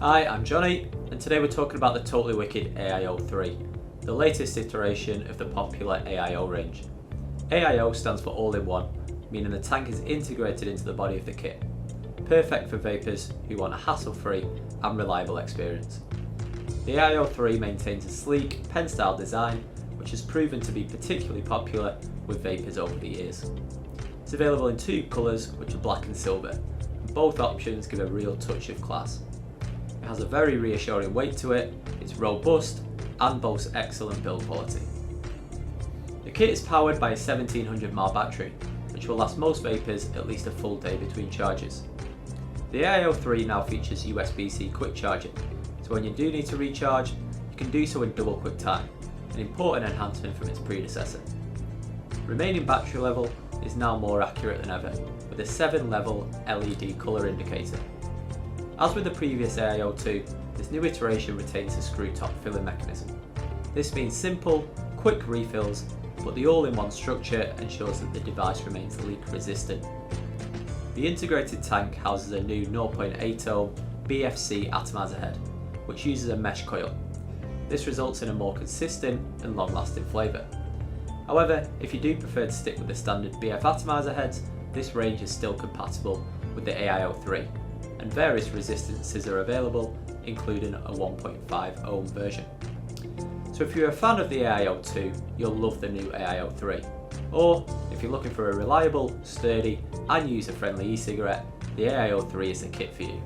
Hi, I'm Johnny, and today we're talking about the totally wicked AIO3, the latest iteration of the popular AIO range. AIO stands for all-in-one, meaning the tank is integrated into the body of the kit. Perfect for vapers who want a hassle-free and reliable experience. The AIO3 maintains a sleek, pen-style design, which has proven to be particularly popular with vapers over the years. It's available in two colours, which are black and silver, and both options give a real touch of class. It has a very reassuring weight to it, it's robust, and boasts excellent build quality. The kit is powered by a 1700mAh battery, which will last most vapers at least a full day between charges. The AIO3 now features USB-C quick charging, so when you do need to recharge, you can do so in double quick time, an important enhancement from its predecessor. Remaining battery level is now more accurate than ever, with a 7-level LED colour indicator. As with the previous AIO2, this new iteration retains a screw top filling mechanism. This means simple, quick refills, but the all-in-one structure ensures that the device remains leak resistant. The integrated tank houses a new 0.8 ohm BFC atomizer head, which uses a mesh coil. This results in a more consistent and long-lasting flavour. However, if you do prefer to stick with the standard BF atomizer heads, this range is still compatible with the AIO3, and various resistances are available, including a 1.5 ohm version. So if you're a fan of the AIO2, you'll love the new AIO3. Or, if you're looking for a reliable, sturdy and user-friendly e-cigarette, the AIO3 is the kit for you.